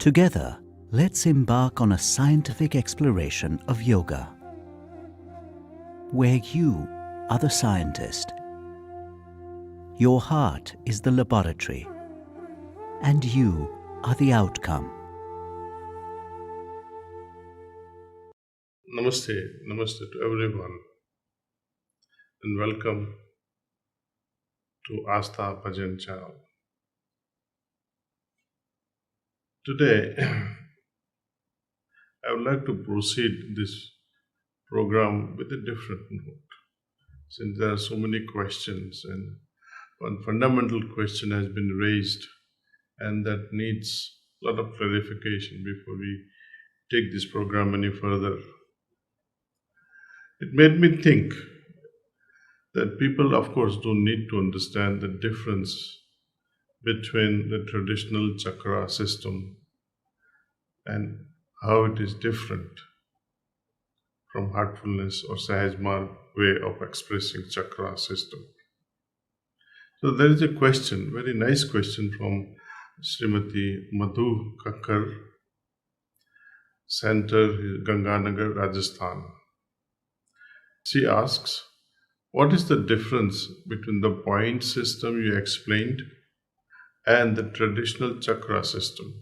Together, let's embark on a scientific exploration of yoga, where you are the scientist, your heart is the laboratory, and you are the outcome. Namaste to everyone, and welcome to Astha Bhajan channel. Today, I would like to proceed this program with a different note, since there are so many questions, and one fundamental question has been raised, and that needs a lot of clarification before we take this program any further. It made me think that people, of course, do need to understand the difference between the traditional chakra system and how it is different from heartfulness or Sahajmarg way of expressing chakra system. So there is a question, very nice question from Srimati Madhu Kakkar, Center, Ganganagar, Rajasthan. She asks, what is the difference between the point system you explained and the traditional chakra system?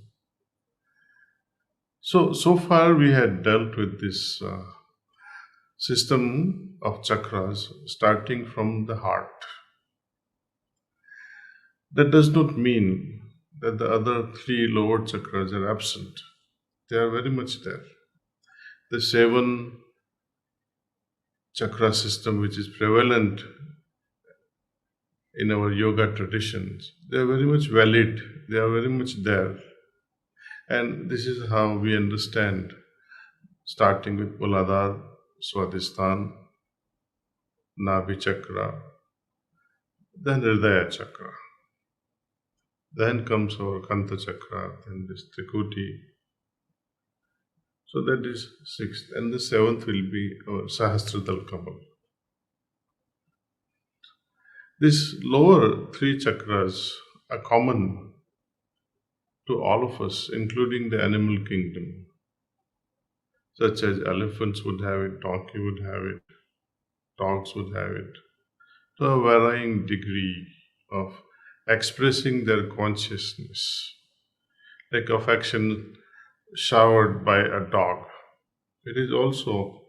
So far we had dealt with this system of chakras starting from the heart. That does not mean that the other three lower chakras are absent. They are very much there. The 7 chakra system which is prevalent in our yoga traditions, they are very much valid, they are very much there. And this is how we understand, starting with Muladhara, Swadhisthana, Nabhi chakra, then Hridaya chakra. Then comes our Kantha chakra, then this Trikuti. So that is 6th, and the 7th will be our Sahasradal Kamal. These lower 3 chakras are common to all of us, including the animal kingdom, such as elephants would have it, donkey would have it, dogs would have it, to a varying degree of expressing their consciousness, like affection showered by a dog. It is also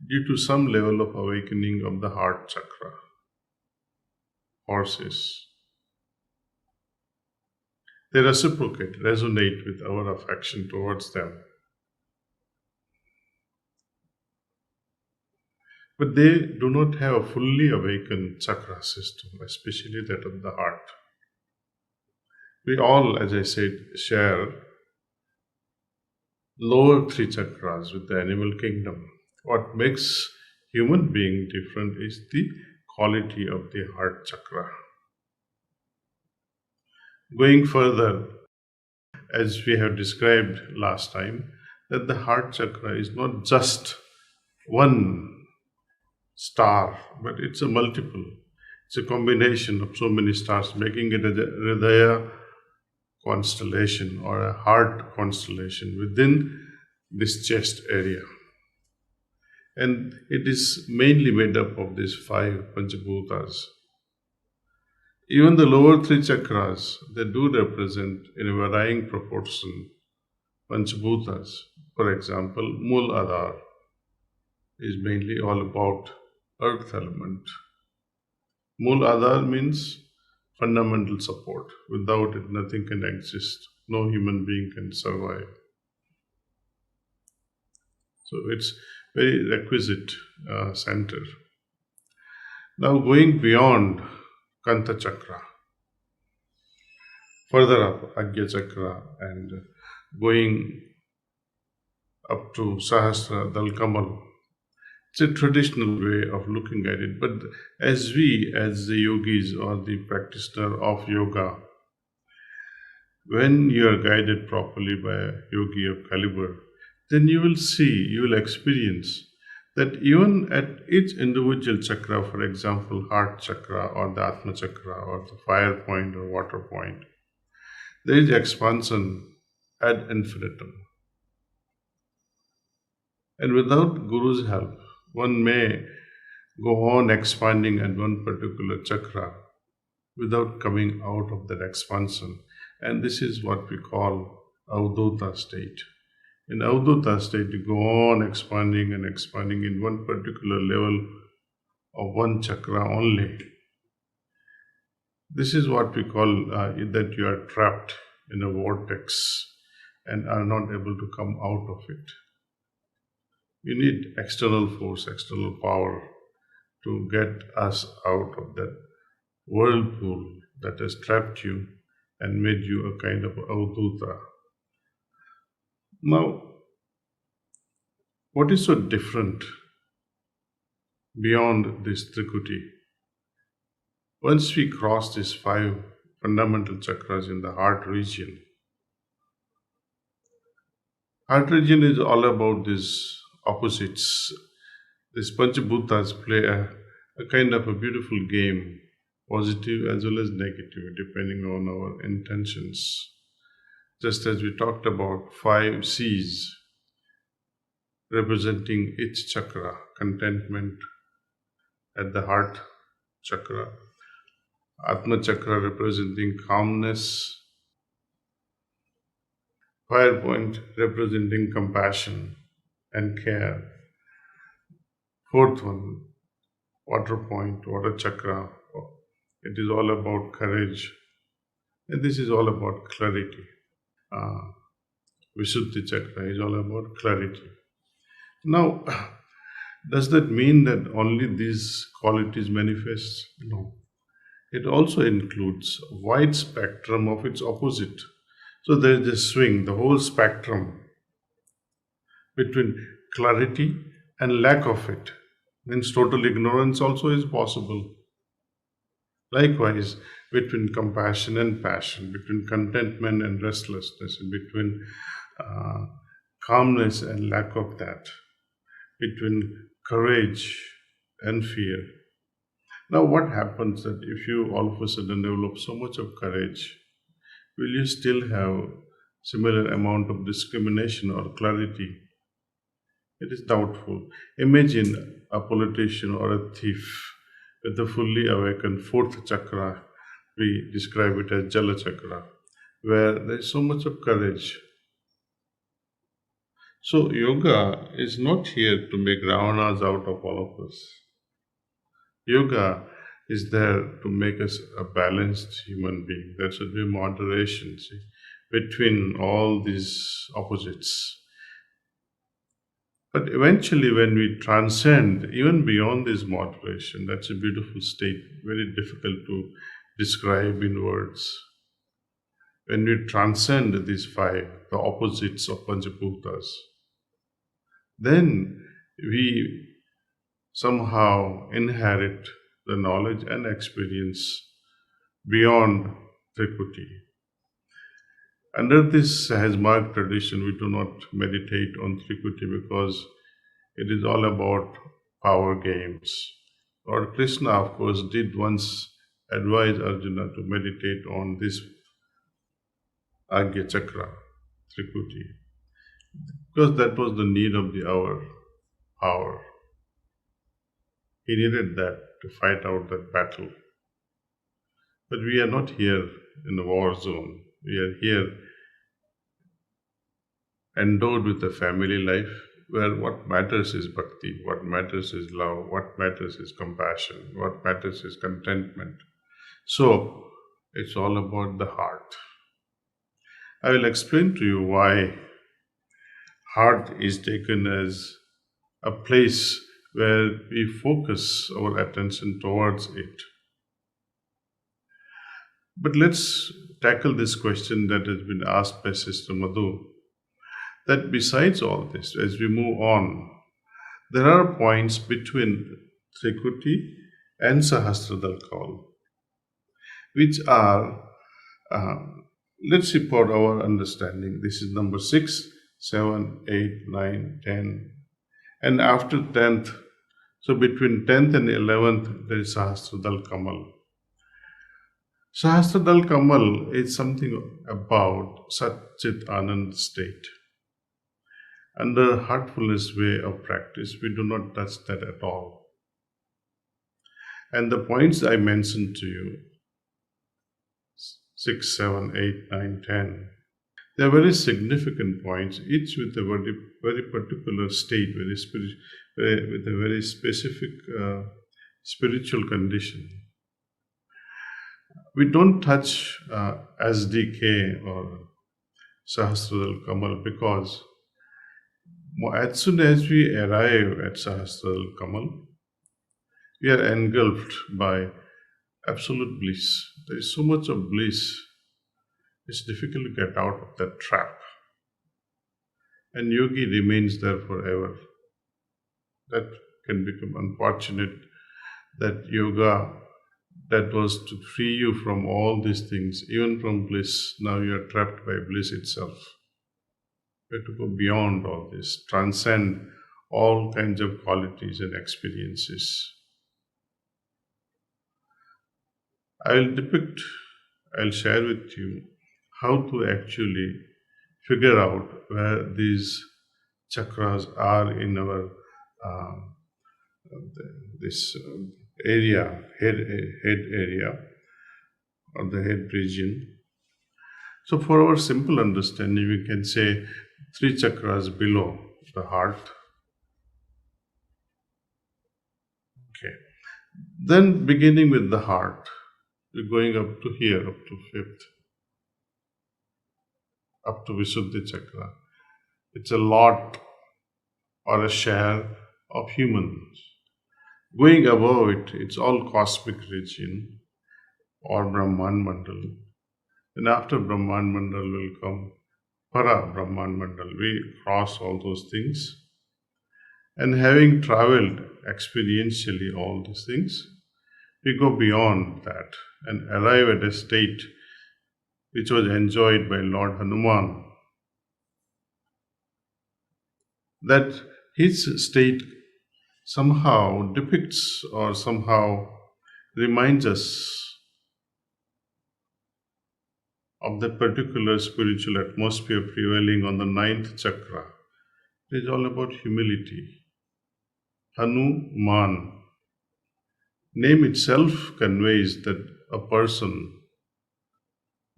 due to some level of awakening of the heart chakra. Horses, they reciprocate, resonate with our affection towards them. But they do not have a fully awakened chakra system, especially that of the heart. We all, as I said, share lower 3 chakras with the animal kingdom. What makes human being different is the quality of the heart chakra. Going further, as we have described last time, that the heart chakra is not just one star, but it's a multiple. It's a combination of so many stars, making it a Hridaya constellation or a heart constellation within this chest area. And it is mainly made up of these 5 Panchabhutas. Even the lower 3 chakras, they do represent in a varying proportion Panchabhutas. For example, Muladhara is mainly all about earth element. Muladhara means fundamental support. Without it, nothing can exist. No human being can survive. So it's very requisite center. Now going beyond Kantha chakra, further up Agya chakra, and going up to Sahasradal Kamal. It's a traditional way of looking at it, but as the yogis or the practitioner of yoga, when you are guided properly by a yogi of caliber, then you will see, you will experience that even at each individual chakra, for example, heart chakra or the Atma chakra or the fire point or water point, there is expansion ad infinitum. And without Guru's help, one may go on expanding at one particular chakra without coming out of that expansion. And this is what we call Avdhuta state. In Avdhuta state, you go on expanding and expanding in one particular level of one chakra only. This is what we call that you are trapped in a vortex and are not able to come out of it. You need external force, external power to get us out of that whirlpool that has trapped you and made you a kind of avdhuta. Now, what is so different beyond this Trikuti? Once we cross these 5 fundamental chakras in the heart region is all about these opposites. These Panchabhutas play a kind of a beautiful game, positive as well as negative, depending on our intentions. Just as we talked about 5 C's representing each chakra, contentment at the heart chakra, Atma chakra representing calmness, fire point representing compassion and care, 4th one, water point, water chakra, it is all about courage, and this is all about clarity. Visuddhi chakra is all about clarity. Now, does that mean that only these qualities manifest? No. It also includes a wide spectrum of its opposite. So there is a swing, the whole spectrum between clarity and lack of it. Means total ignorance also is possible. Likewise, between compassion and passion, between contentment and restlessness, between calmness and lack of that, between courage and fear. Now, what happens that if you all of a sudden develop so much of courage, will you still have similar amount of discrimination or clarity? It is doubtful. Imagine a politician or a thief with a fully awakened 4th chakra. We describe it as Jala chakra, where there is so much of courage. So yoga is not here to make Ravanas out of all of us. Yoga is there to make us a balanced human being. There should be moderation, between all these opposites. But eventually, when we transcend, even beyond this moderation, that's a beautiful state, very difficult to describe in words. When we transcend these 5, the opposites of Panchabhutas, then we somehow inherit the knowledge and experience beyond Trikuti. Under this Sahajmarg tradition, we do not meditate on Trikuti because it is all about power games. Lord Krishna, of course, did once advise Arjuna to meditate on this Agya Chakra, Trikuti, because that was the need of the hour, power. He needed that to fight out that battle. But we are not here in a war zone. We are here endowed with a family life where what matters is bhakti, what matters is love, what matters is compassion, what matters is contentment. So, it's all about the heart. I will explain to you why heart is taken as a place where we focus our attention towards it. But let's tackle this question that has been asked by Sister Madhu, that besides all this, as we move on, there are points between Trikuti and Sahasradal Kaul, which are, let's see for our understanding, this is number 6, 7, 8, 9, 10, and after 10th, so between 10th and 11th, there is Sahasradal Kamal. Sahasradal Kamal is something about Satchit Anand state. Under heartfulness way of practice, we do not touch that at all. And the points I mentioned to you, 6, 7, 8, 9, 10, they are very significant points, each with a very particular state, with a very specific spiritual condition. We don't touch SDK or Sahasradal Kamal because as soon as we arrive at Sahasradal Kamal, we are engulfed by absolute bliss. There is so much of bliss, it's difficult to get out of that trap. And yogi remains there forever. That can become unfortunate, that yoga that was to free you from all these things, even from bliss, now you are trapped by bliss itself. You have to go beyond all this, transcend all kinds of qualities and experiences. I'll share with you how to actually figure out where these chakras are in our this area, head area, or the head region. So for our simple understanding, we can say 3 chakras below the heart. Okay. Then beginning with the heart, we're going up to here, up to 5th, up to Visuddhi chakra. It's a lot or a share of humans. Going above it, it's all cosmic region or Brahman Mandal. And after Brahman Mandal will come Para Brahman Mandal. We cross all those things. And having traveled experientially all these things, we go beyond that and arrive at a state which was enjoyed by Lord Hanuman. That his state somehow depicts or somehow reminds us of that particular spiritual atmosphere prevailing on the 9th chakra. It is all about humility. Hanuman. Name itself conveys that a person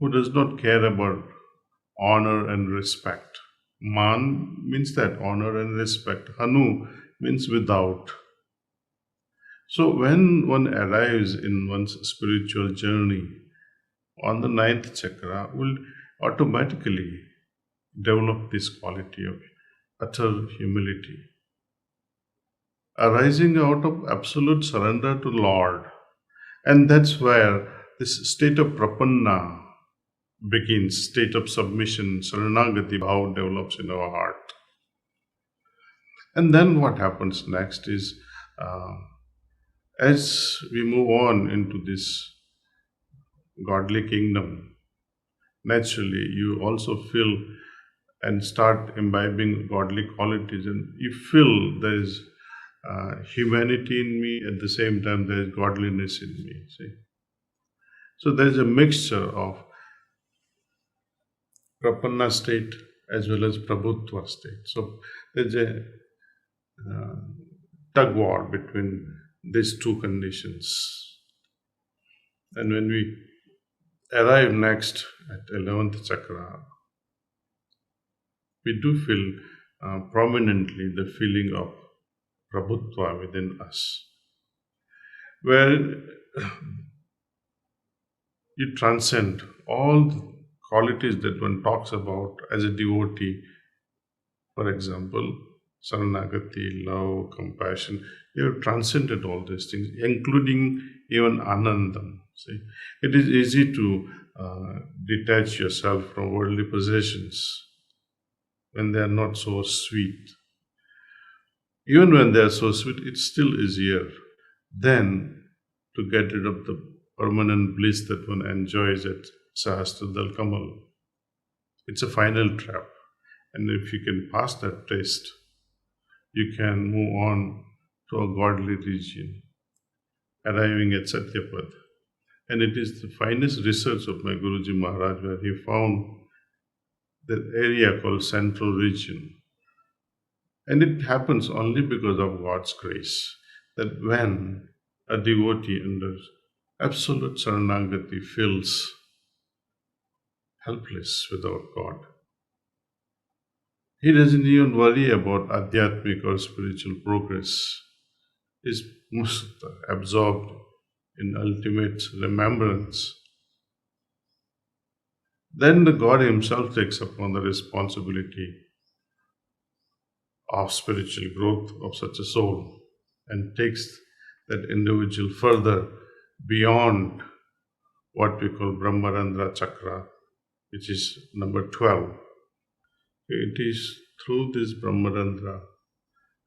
who does not care about honor and respect. Man means that, honor and respect. Hanu means without. So when one arrives in one's spiritual journey on the 9th chakra, will automatically develop this quality of utter humility, arising out of absolute surrender to Lord. And that's where this state of prapanna begins, state of submission, saranagati bhava develops in our heart. And then what happens next is, as we move on into this godly kingdom, naturally you also feel and start imbibing godly qualities, and you feel there is humanity in me, at the same time there is godliness in me. See? So there is a mixture of prapanna state as well as prabhutva state. So there is a tug war between these two conditions. And when we arrive next at 11th chakra, we do feel prominently the feeling of prabhutva within us, where you transcend all the qualities that one talks about as a devotee. For example, saranagati, love, compassion. You have transcended all these things, including even anandam. See, it is easy to detach yourself from worldly possessions when they are not so sweet. Even when they are so sweet, it's still easier than to get rid of the permanent bliss that one enjoys at Sahasradal Kamal. It's a final trap. And if you can pass that test, you can move on to a godly region, arriving at Satyapad. And it is the finest research of my Guruji Maharaj where he found the area called Central Region. And it happens only because of God's grace, that when a devotee under absolute Saranagati feels helpless without God, he doesn't even worry about adhyatmic or spiritual progress. He's most absorbed in ultimate remembrance. Then the God Himself takes upon the responsibility of spiritual growth of such a soul and takes that individual further beyond what we call Brahmarandra Chakra, which is number 12. It is through this Brahmarandra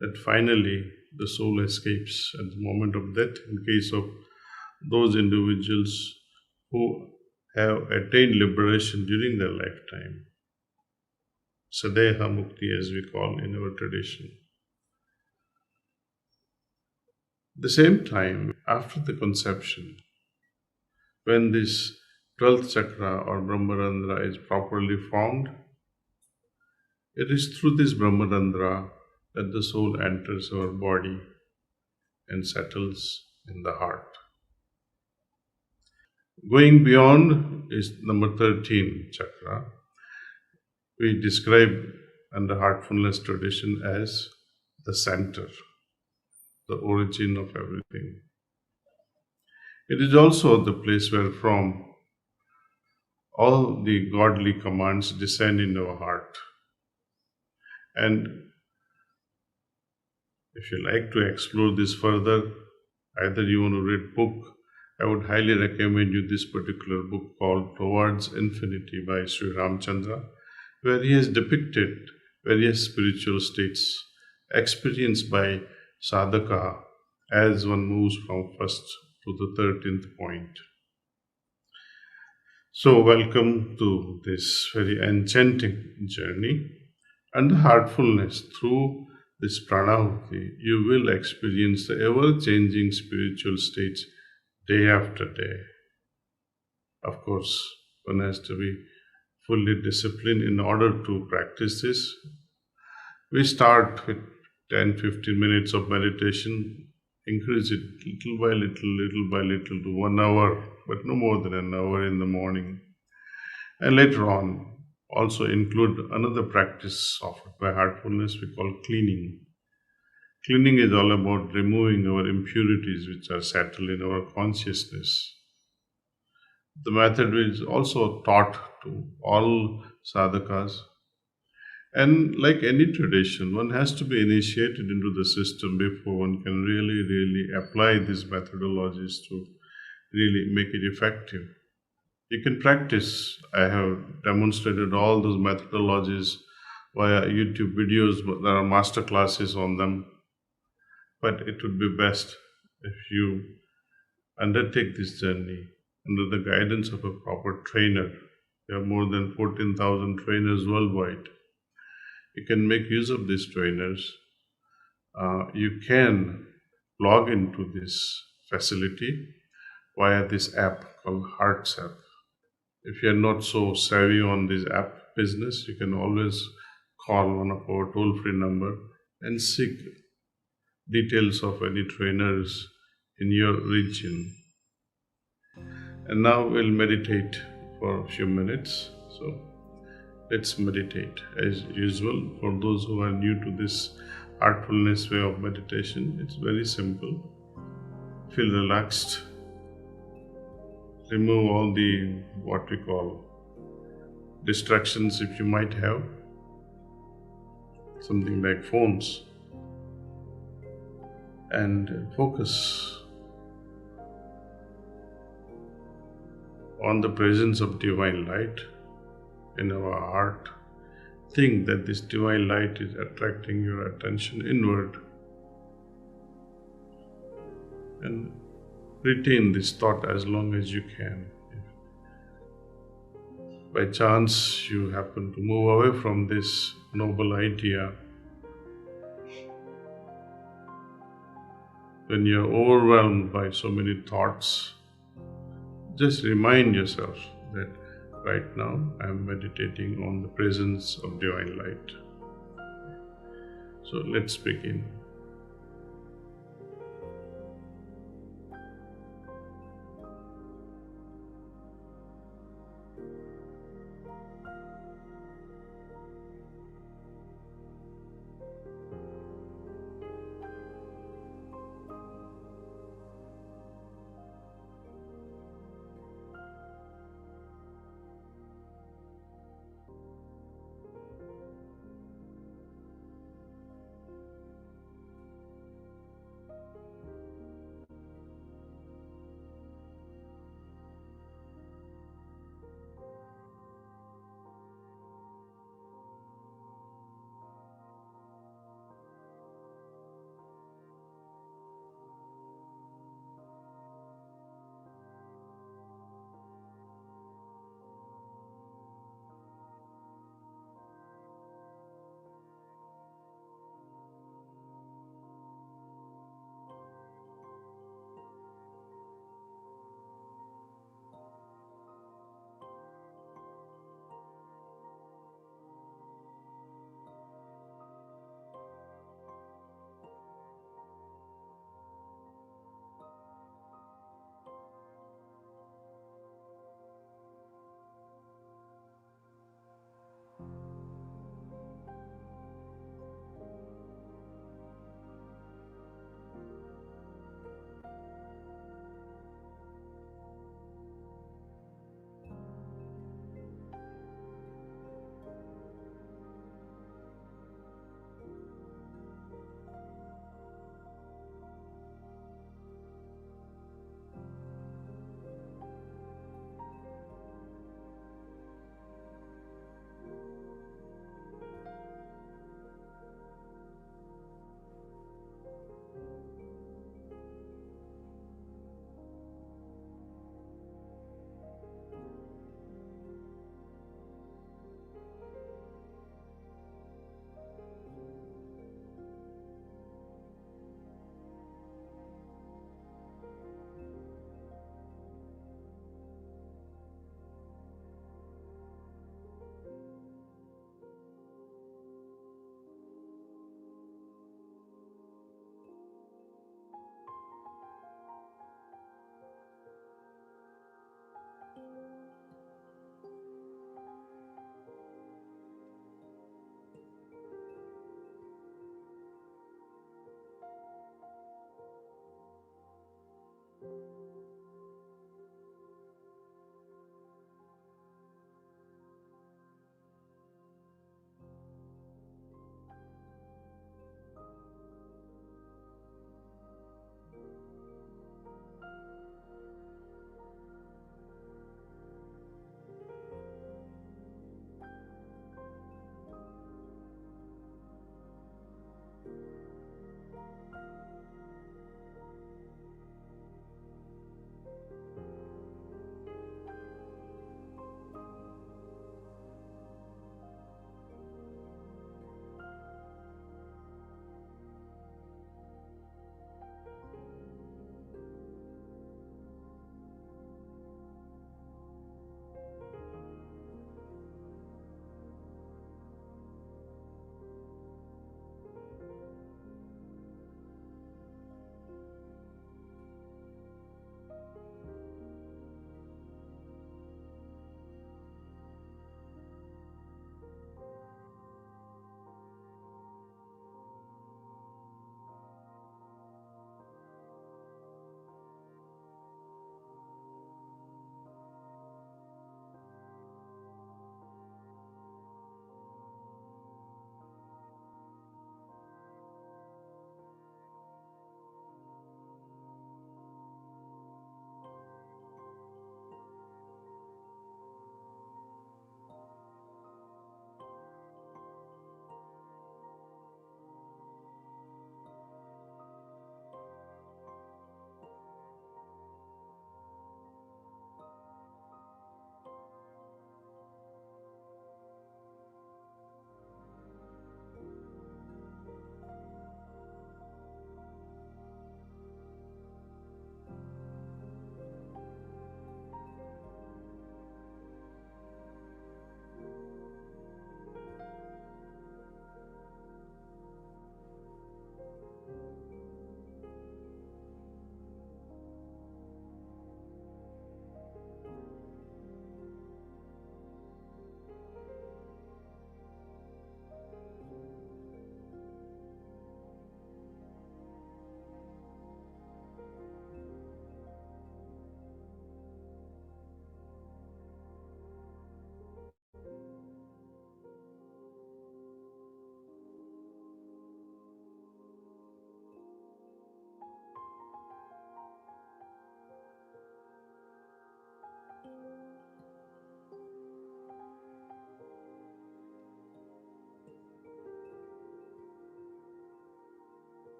that finally the soul escapes at the moment of death, in case of those individuals who have attained liberation during their lifetime. Sadeha Mukti, as we call in our tradition. At the same time, after the conception, when this 12th chakra or Brahmarandra is properly formed, it is through this Brahmarandra that the soul enters our body and settles in the heart. Going beyond is number 13 chakra. We describe under Heartfulness tradition as the center, the origin of everything. It is also the place where from all the godly commands descend in our heart. And if you like to explore this further, either you want to read book, I would highly recommend you this particular book called Towards Infinity by Shri Chandra, where he has depicted various spiritual states experienced by sadhaka as one moves from first to the 13th point. So welcome to this very enchanting journey. Under Heartfulness, through this pranahuti, you will experience the ever-changing spiritual states day after day. Of course, one has to be fully disciplined in order to practice this. We start with 10-15 minutes of meditation, increase it little by little to 1 hour, but no more than an hour in the morning. And later on, also include another practice offered by Heartfulness we call cleaning. Cleaning is all about removing our impurities which are settled in our consciousness. The method is also taught to all sadhakas. And like any tradition, one has to be initiated into the system before one can really apply these methodologies to really make it effective. You can practice. I have demonstrated all those methodologies via YouTube videos, but there are master classes on them. But it would be best if you undertake this journey under the guidance of a proper trainer. There are more than 14,000 trainers worldwide. You can make use of these trainers. You can log into this facility via this app called Hearts app. If you are not so savvy on this app business, you can always call one of our toll-free number and seek details of any trainers in your region. And now we'll meditate for a few minutes. So let's meditate as usual. For those who are new to this Heartfulness way of meditation, it's very simple. Feel relaxed. Remove all the what we call distractions if you might have. Something like phones. And focus on the presence of divine light in our heart. Think that this divine light is attracting your attention inward. And retain this thought as long as you can. If by chance you happen to move away from this noble idea, when you're overwhelmed by so many thoughts, just remind yourself that right now I am meditating on the presence of divine light. So let's begin.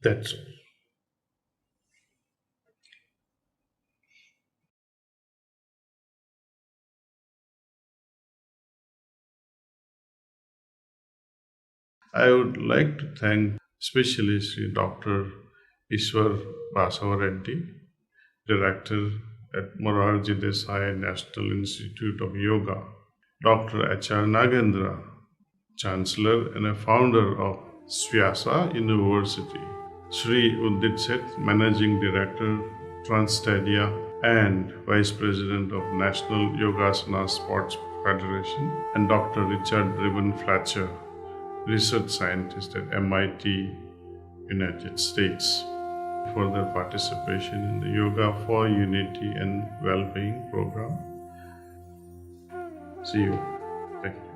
That's all. I would like to thank especially Sri Dr. Ishwar Basavareddy, Director at Morarji Desai National Institute of Yoga, Dr. H.R. Nagendra, Chancellor and a founder of SVYASA University, Shri Udit Seth, Managing Director, Transstadia, and Vice President of National Yogasana Sports Federation, and Dr. Richard Ribbon Fletcher, Research Scientist at MIT, United States, for their participation in the Yoga for Unity and Well-being program. See you. Thank you.